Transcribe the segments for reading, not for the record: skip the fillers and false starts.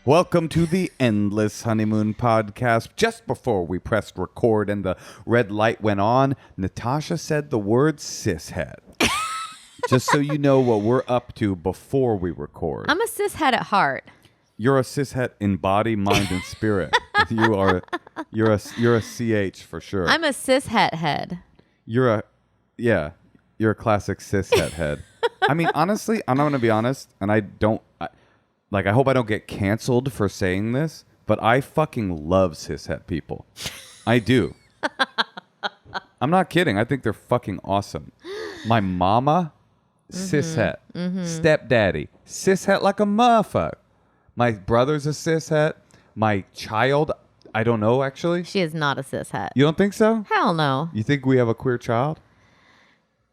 Welcome to the Endless Honeymoon Podcast. Just before we pressed record and the red light went on, Natasha said the word cishet. Just so you know what we're up to before we record. I'm a cishet at heart. You're a cishet in body, mind, and spirit. You're a CH for sure. I'm a cishet head. You're a classic cishet head. I mean, honestly, I'm not going to be honest, and I hope I don't get canceled for saying this, but I fucking love cishet people. I do. I'm not kidding. I think they're fucking awesome. My mama, cishet. Stepdaddy, cishet like a motherfucker. My brother's a cishet. My child, I don't know, actually. She is not a cishet. You don't think so? Hell no. You think we have a queer child?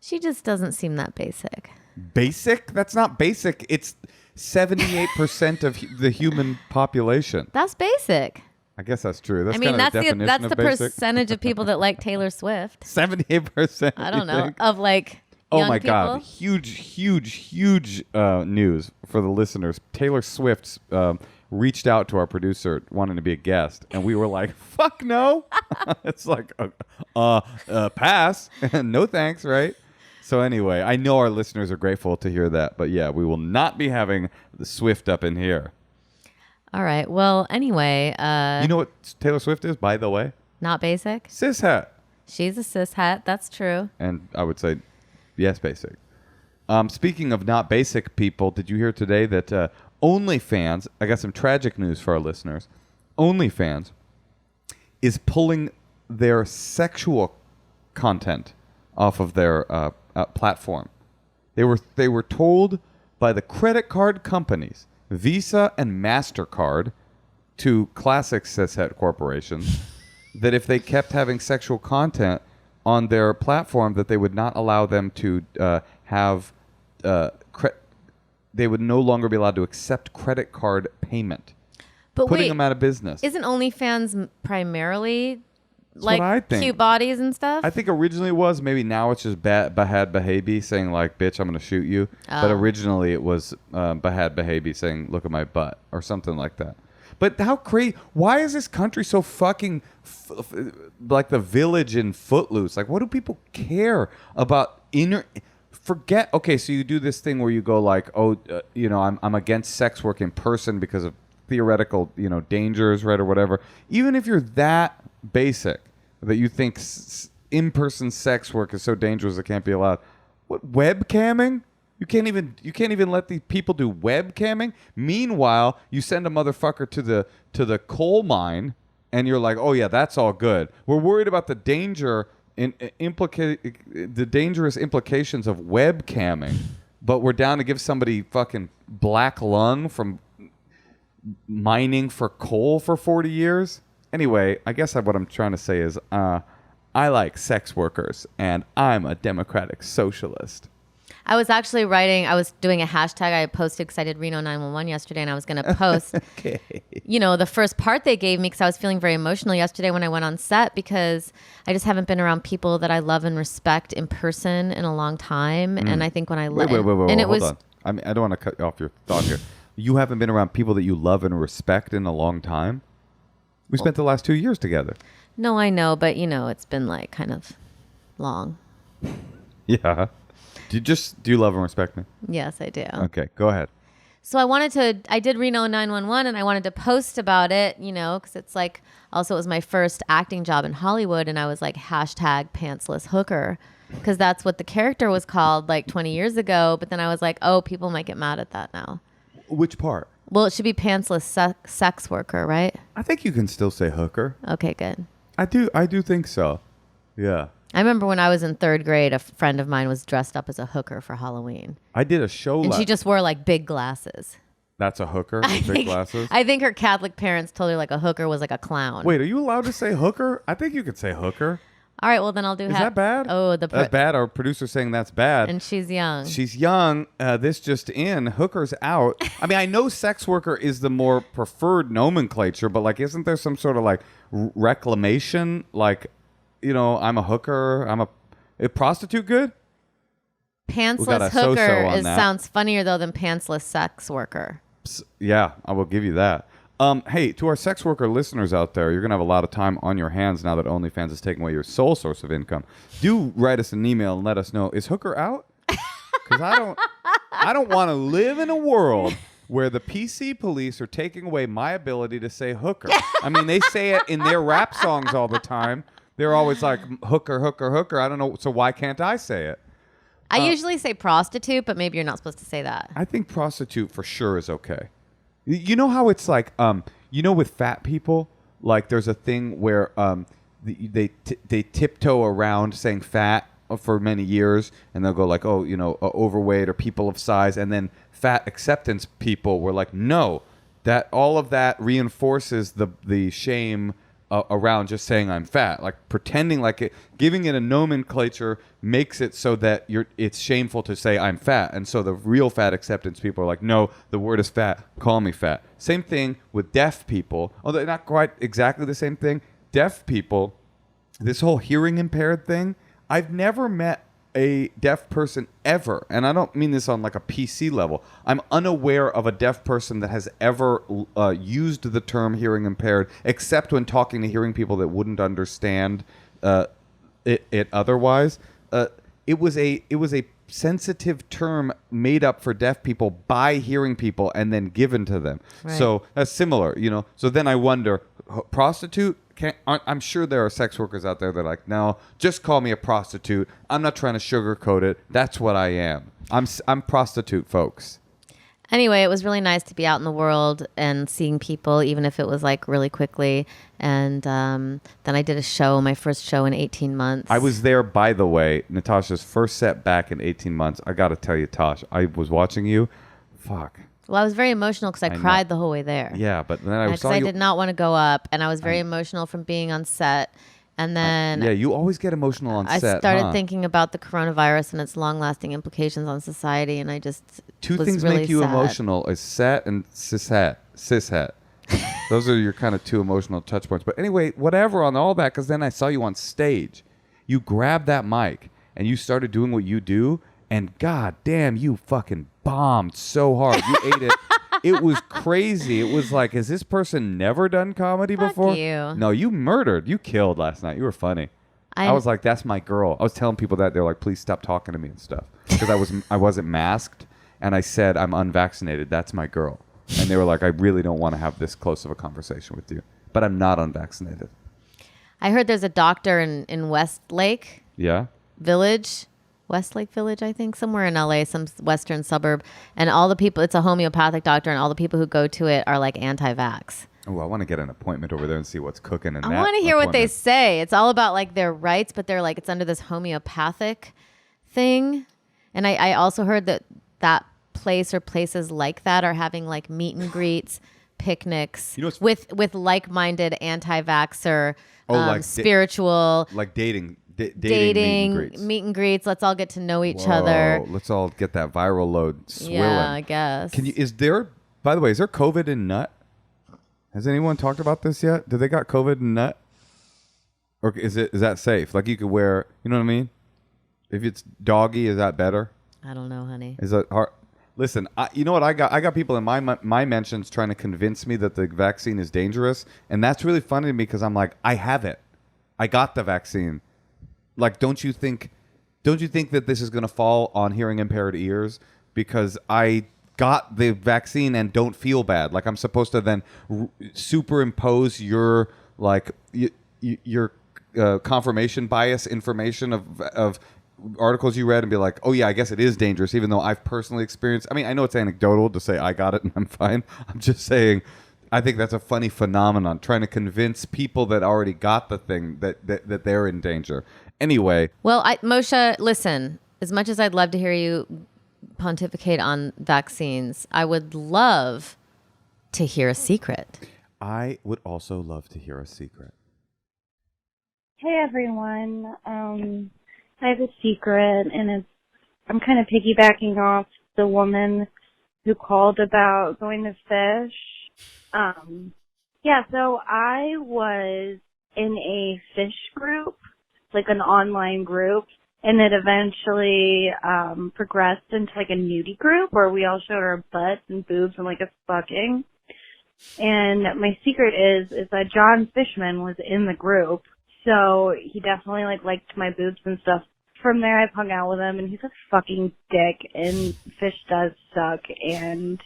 She just doesn't seem that basic. Basic? That's not basic. It's 78% of the human population. That's basic. I guess that's true. That's That's the percentage of people that like Taylor Swift. 78%. I don't know. Think? Of like oh young my people. God. Huge news for the listeners. Taylor Swift reached out to our producer wanting to be a guest, and we were like, fuck no. It's like, pass. No thanks, right? So anyway, I know our listeners are grateful to hear that, but yeah, we will not be having the Swift up in here. All right. Well, anyway. You know what Taylor Swift is, by the way? Not basic? Cishet. She's a cishet. That's true. And I would say, yes, basic. Speaking of not basic people, did you hear today that OnlyFans, I got some tragic news for our listeners, OnlyFans is pulling their sexual content off of their platform. They were told by the credit card companies, Visa and MasterCard, to classic cishet corporations, that if they kept having sexual content on their platform, that they would not allow them to they would no longer be allowed to accept credit card payment, But putting them out of business. Isn't OnlyFans primarily what I think. Cute bodies and stuff? I think originally it was. Maybe now it's just Bahad Bahabi saying like, bitch, I'm going to shoot you. Oh. But originally it was Bahad Bahabi saying, look at my butt or something like that. But how crazy. Why is this country so fucking like the Village in Footloose? Like, what do people care about forget. Okay, so you do this thing where you go like, I'm against sex work in person because of theoretical, dangers, right, or whatever. Even if you're that basic that you think in-person sex work is so dangerous it can't be allowed. What, webcamming? You can't even let the people do webcamming. Meanwhile, you send a motherfucker to the coal mine, and you're like, oh yeah, that's all good. We're worried about the danger the dangerous implications of webcamming, but we're down to give somebody fucking black lung from mining for coal for 40 years. Anyway, I guess what I'm trying to say is I like sex workers, and I'm a democratic socialist. I was actually doing a hashtag I posted because I did Reno 911 yesterday, and I was going to post, Okay. The first part they gave me because I was feeling very emotional yesterday when I went on set because I just haven't been around people that I love and respect in person in a long time. And I think when I Wait, and it hold was on. I mean, I don't want to cut off your thought here. You haven't been around people that you love and respect in a long time? We spent the last 2 years together. No, I know, but it's been like kind of long. Yeah. Do you love and respect me? Yes, I do. Okay, go ahead. So I did Reno 911 and I wanted to post about it, because it's like, also it was my first acting job in Hollywood and I was like hashtag pantsless hooker because that's what the character was called like 20 years ago. But then I was like, oh, people might get mad at that now. Which part? Well, it should be pantsless sex worker, right? I think you can still say hooker. Okay, good. I do think so. Yeah. I remember when I was in third grade, a friend of mine was dressed up as a hooker for Halloween. I did a show and she just wore like big glasses. That's a hooker with big glasses? I think her Catholic parents told her like a hooker was like a clown. Wait, are you allowed to say hooker? I think you could say hooker. All right, well then I'll do. Is that bad? Oh, that's bad. Our producer's saying that's bad. And she's young. She's young. This just in. Hooker's out. I mean, I know sex worker is the more preferred nomenclature, but like, isn't there some sort of like reclamation? Like, I'm a hooker. A prostitute good? Pantsless hooker sounds funnier though than pantsless sex worker. Yeah, I will give you that. Hey, to our sex worker listeners out there, you're going to have a lot of time on your hands now that OnlyFans is taking away your sole source of income. Do write us an email and let us know, is hooker out? Because I don't want to live in a world where the PC police are taking away my ability to say hooker. I mean, they say it in their rap songs all the time. They're always like, hooker, hooker, hooker. I don't know, so why can't I say it? I usually say prostitute, but maybe you're not supposed to say that. I think prostitute for sure is okay. You know how it's like, with fat people, like there's a thing where they tiptoe around saying fat for many years, and they'll go like, oh, overweight or people of size, and then fat acceptance people were like, no, that all of that reinforces the shame around just saying I'm fat, like pretending like it, giving it a nomenclature makes it so that it's shameful to say I'm fat. And so the real fat acceptance people are like, no, the word is fat, call me fat. Same thing with deaf people, although not quite exactly the same thing. Deaf people, this whole hearing impaired thing, I've never met a deaf person ever, and I don't mean this on like a PC level. I'm unaware of a deaf person that has ever used the term hearing impaired, except when talking to hearing people that wouldn't understand it otherwise. It was a sensitive term made up for deaf people by hearing people and then given to them. Right. So that's similar, So then I wonder, prostitute? I'm sure there are sex workers out there that are like, no, just call me a prostitute. I'm not trying to sugarcoat it. That's what I am. I'm prostitute, folks. Anyway, it was really nice to be out in the world and seeing people, even if it was like really quickly. And then I did my first show in 18 months. I was there, by the way, Natasha's first set back in 18 months. I got to tell you, Tosh, I was watching you. Fuck. Well, I was very emotional because I cried the whole way there. Yeah, but then I saw you. I did not want to go up, and I was very emotional from being on set. And then you always get emotional on set. I started thinking about the coronavirus and its long-lasting implications on society, and I just two was things really make you sad. Emotional: is set and cishet. Those are your kind of two emotional touch points. But anyway, whatever on all that, because then I saw you on stage. You grabbed that mic and you started doing what you do, and god damn, you fucking bombed so hard. You ate it. It was crazy. It was like, has this person never done comedy before? You. No, you murdered. You killed last night. You were funny. I was like, that's my girl. I was telling people that. They're like, please stop talking to me and stuff. Because I wasn't masked. And I said, I'm unvaccinated. That's my girl. And they were like, I really don't want to have this close of a conversation with you. But I'm not unvaccinated. I heard there's a doctor in Westlake Village. Westlake Village, I think, somewhere in LA, some western suburb. And all the people, it's a homeopathic doctor, and all the people who go to it are like anti-vax. Oh, I want to get an appointment over there and see what's cooking in that. I want to hear what they say. It's all about like their rights, but they're like, it's under this homeopathic thing. And I also heard that place or places like that are having like meet and greets, picnics with like-minded anti-vaxxer, spiritual. Like dating meet and greets. Let's all get to know each other. Let's all get that viral load swilling. Yeah, I guess. By the way, is there COVID in nut? Has anyone talked about this yet? Do they got COVID in nut? Or is that safe? Like you could wear, you know what I mean? If it's doggy, is that better? I don't know, honey. Is that hard? Listen, you know what I got? I got people in my mentions trying to convince me that the vaccine is dangerous. And that's really funny to me because I'm like, I have it. I got the vaccine. Like, don't you think that this is going to fall on hearing impaired ears? Because I got the vaccine and don't feel bad. Like, I'm supposed to then superimpose your confirmation bias information of articles you read and be like, oh yeah, I guess it is dangerous, even though I've personally experienced. I mean, I know it's anecdotal to say I got it and I'm fine. I'm just saying, I think that's a funny phenomenon, trying to convince people that already got the thing that they're in danger. Anyway. Well, Moshe, listen, as much as I'd love to hear you pontificate on vaccines, I would love to hear a secret. I would also love to hear a secret. Hey, everyone. I have a secret, and I'm kind of piggybacking off the woman who called about going to Phish. So I was in a Phish group, like an online group, and it eventually progressed into like a nudie group where we all showed our butts and boobs and like a fucking. And my secret is that John Fishman was in the group, so he definitely liked my boobs and stuff. From there, I've hung out with him, and he's a fucking dick. And Phish does suck, and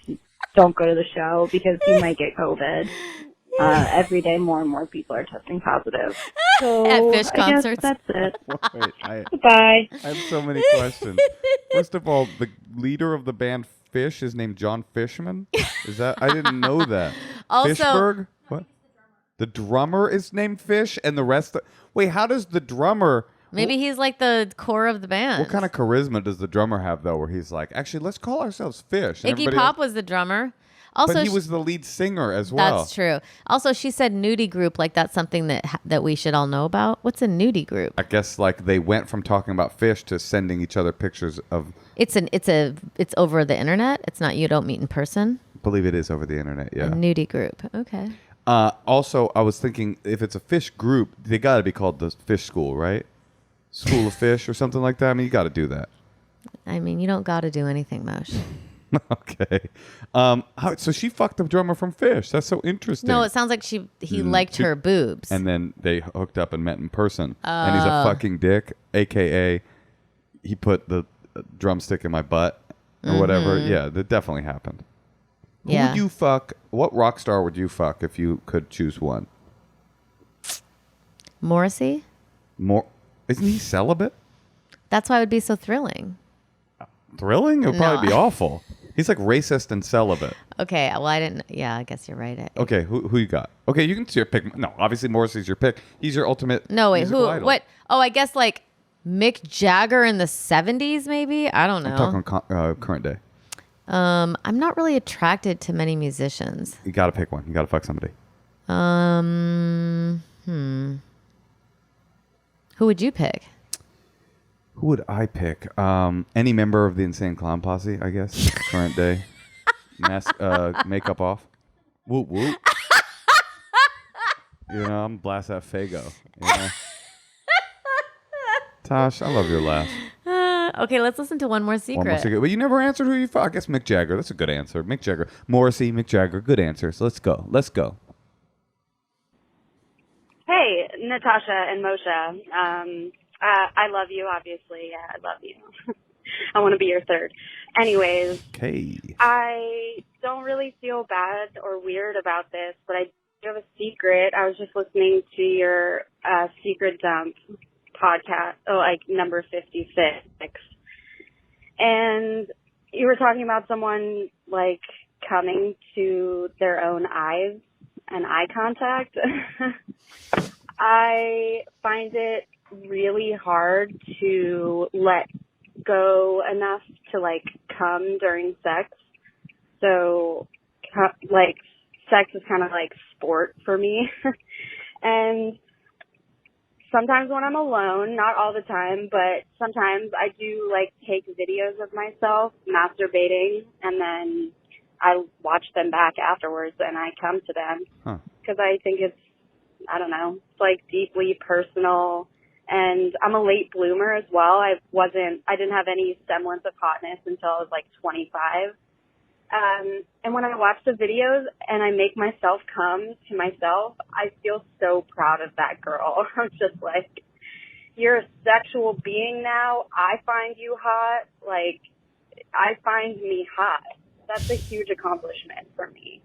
don't go to the show because you might get COVID. Every day, more and more people are testing positive. So At Phish I guess concerts. that's it. Wait, Bye. I have so many questions. First of all, the leader of the band Phish is named John Fishman. Is that? I didn't know that. Also- Fishberg? What? The drummer is named Phish, and the rest. Wait, how does the drummer? Maybe he's like the core of the band. What kind of charisma does the drummer have though? Where he's like, actually, let's call ourselves Phish. And Iggy everybody Pop else- was the drummer. Also, but he was the lead singer as well. That's true. Also, she said nudie group, like that's something that we should all know about. What's a nudie group? I guess like they went from talking about Phish to sending each other pictures of. It's over the internet. It's not, you don't meet in person. I believe it is over the internet. Yeah. A nudie group. Okay. Also, I was thinking if it's a Phish group, they got to be called the Phish School, right? School of Phish or something like that. I mean, you got to do that. I mean, you don't got to do anything, Moshe. Okay. So she fucked the drummer from Phish. That's so interesting. No, it sounds like he liked her boobs. And then they hooked up and met in person. And he's a fucking dick, a.k.a. he put the drumstick in my butt or whatever. Yeah, that definitely happened. Who would you fuck? What rock star would you fuck if you could choose one? Morrissey? Isn't he celibate? That's why it would be so thrilling. Thrilling? It would probably be awful. He's like racist and celibate. Okay, well, I didn't. Yeah, I guess you're right. Okay, who you got? Okay, you can see your pick. No, obviously Morrissey's your pick. He's your ultimate. No, wait, musical who? idol. What? Oh, I guess like Mick Jagger in the 70s, maybe? I don't know. I'm talking current day. I'm not really attracted to many musicians. You got to pick one. You got to fuck somebody. Who would you pick? Who would I pick? Any member of the Insane Clown Posse, I guess. Current day. Makeup off. Whoop whoop. I'm blast that Fago. Tosh, I love your laugh. Okay, let's listen to one more secret. One more secret. But you never answered who you fuck. I guess Mick Jagger. That's a good answer. Mick Jagger. Morrissey, Mick Jagger. Good answer. So let's go. Let's go. Hey, Natasha and Moshe. I love you, obviously. Yeah, I love you. I want to be your third. Anyways, Okay. I don't really feel bad or weird about this, but I do have a secret. I was just listening to your Secret Dump podcast, number 56. And you were talking about someone, coming to their own eyes and eye contact. I find it really hard to let go enough to come during sex. So sex is kind of like sport for me. And sometimes when I'm alone, not all the time, but sometimes I do take videos of myself masturbating, and then I watch them back afterwards and I come to them because I think it's, I don't know, it's deeply personal. And I'm a late bloomer as well. I didn't have any semblance of hotness until I was 25. And when I watch the videos and I make myself come to myself, I feel so proud of that girl. I'm just you're a sexual being now. I find you hot. I find me hot. That's a huge accomplishment for me.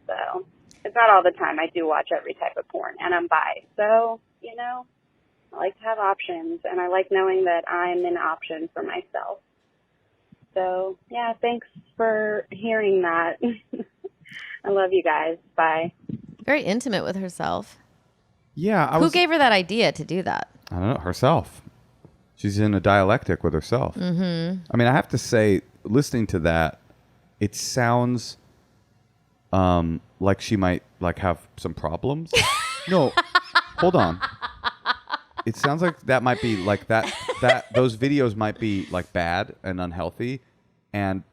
So it's not all the time. I do watch every type of porn, and I'm bi. So, I like to have options, and I like knowing that I'm an option for myself. So, yeah, thanks for hearing that. I love you guys. Bye. Very intimate with herself. Yeah. Who gave her that idea to do that? I don't know. Herself. She's in a dialectic with herself. Mm-hmm. I mean, I have to say, listening to that, it sounds like she might have some problems. No, hold on. It sounds like that might be that those videos might be bad and unhealthy. And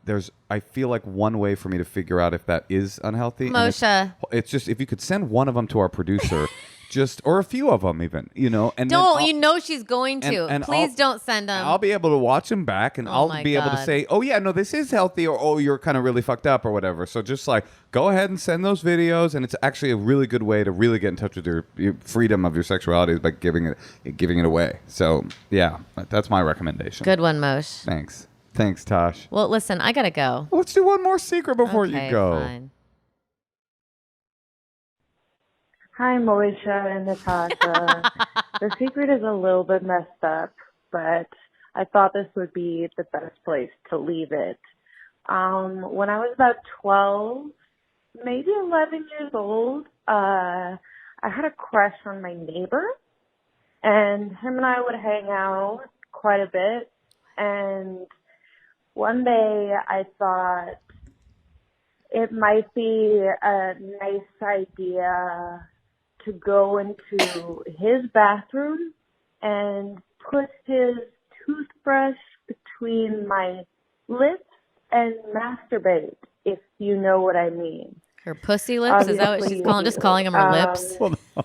I feel like one way for me to figure out if that is unhealthy. Moshe. It's just, if you could send one of them to our producer just, or a few of them even, you know. And don't, you know she's going to. and Please don't send them. I'll be able to watch them back, and I'll be able to say, oh yeah, no, this is healthy, or oh, you're kind of really fucked up or whatever. So just like go ahead and send those videos, and it's actually a really good way to really get in touch with your freedom of your sexuality is by giving it away. So yeah, that's my recommendation. Good one, Moshe. Thanks, Tosh. Well, listen, I gotta go. Let's do one more secret before you go. Fine. Hi, Moshe and Natasha. The secret is a little bit messed up, but I thought this would be the best place to leave it. When I was about 12, maybe 11 years old, I had a crush on my neighbor, and him and I would hang out quite a bit. And one day I thought it might be a nice idea to go into his bathroom and put his toothbrush between my lips and masturbate, if you know what I mean. Her pussy lips? Is that what she's calling? Just calling them her lips?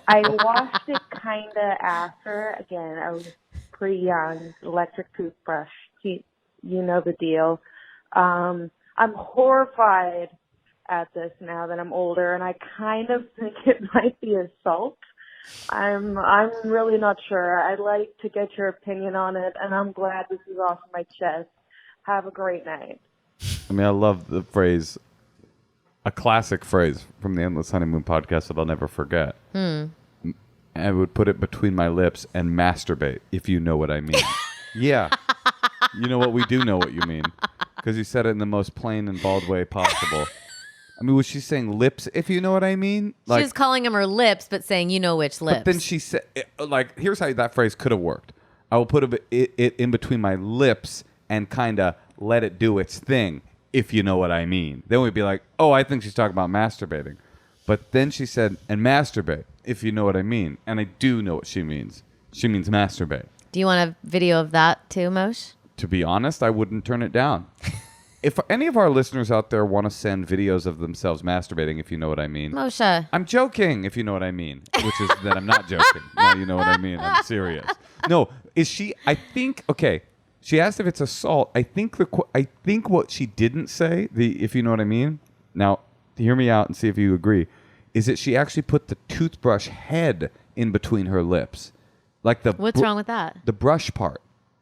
I washed it kind of after. Again, I was pretty young. Electric toothbrush. You know the deal. I'm horrified at this now that I'm older, and I kind of think it might be assault. I'm really not sure. I'd like to get your opinion on it, and I'm glad this is off my chest. Have a great night. I mean, I love the phrase, a classic phrase from the Endless Honeymoon podcast that I'll never forget. I would put it between my lips and masturbate, if you know what I mean. Yeah. You know what? We do know what you mean. Because you said it in the most plain and bald way possible. I mean, was she saying lips, if you know what I mean? Like, she was calling them her lips, but saying, you know which lips. But then she said, like, here's how that phrase could have worked. I will put it in between my lips and kind of let it do its thing, if you know what I mean. Then we'd be like, oh, I think she's talking about masturbating. But then she said, and masturbate, if you know what I mean. And I do know what she means. She means masturbate. Do you want a video of that too, Moshe? To be honest, I wouldn't turn it down. If any of our listeners out there want to send videos of themselves masturbating, if you know what I mean. Moshe. I'm joking, if you know what I mean. Which is that I'm not joking. Now you know what I mean. I'm serious. No, is she, I think, okay, she asked if it's assault. I think what she didn't say, if you know what I mean. Now, hear me out and see if you agree. Is that she actually put the toothbrush head in between her lips. Like what's wrong with that? The brush part.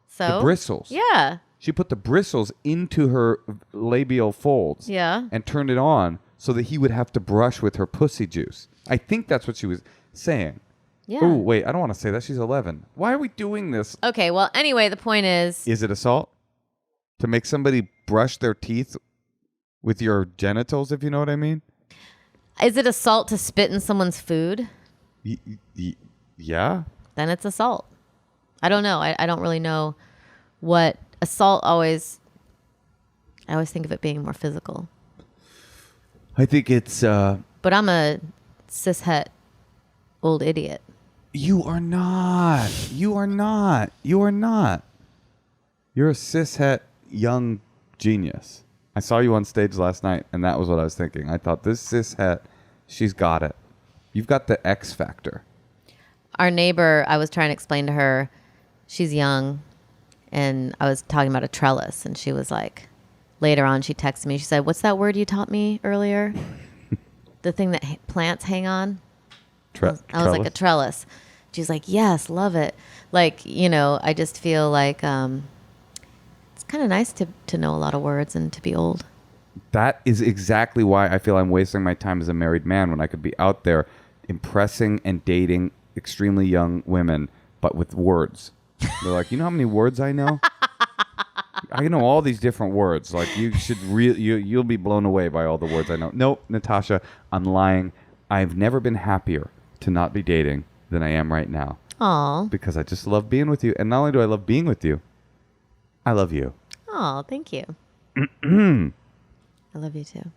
So? The bristles. Yeah. She put the bristles into her labial folds. Yeah. And turned it on so that he would have to brush with her pussy juice. I think that's what she was saying. Yeah. Oh, wait, I don't want to say that. She's 11. Why are we doing this? Okay, well, anyway, the point is... Is it assault? To make somebody brush their teeth with your genitals, if you know what I mean? Is it assault to spit in someone's food? Yeah. Then it's assault. I don't know. I don't really know what... Assault I always think of it being more physical. I think it's... But I'm a cishet old idiot. You are not. You are not. You are not. You're a cishet young genius. I saw you on stage last night, and that was what I was thinking. I thought, this cishet, she's got it. You've got the X factor. Our neighbor, I was trying to explain to her, she's young, and I was talking about a trellis, and she was like, later on, she texted me. She said, what's that word you taught me earlier? The thing that plants hang on? I was like, a trellis. She's like, yes, love it. Like, you know, I just feel like it's kind of nice to know a lot of words and to be old. That is exactly why I feel I'm wasting my time as a married man when I could be out there impressing and dating extremely young women, but with words. They're like, you know how many words I know? I know all these different words. Like, you should you'll be blown away by all the words I know. Nope, Natasha, I'm lying. I've never been happier to not be dating than I am right now. Aw. Because I just love being with you. And not only do I love being with you, I love you. Aw, thank you. I love you too.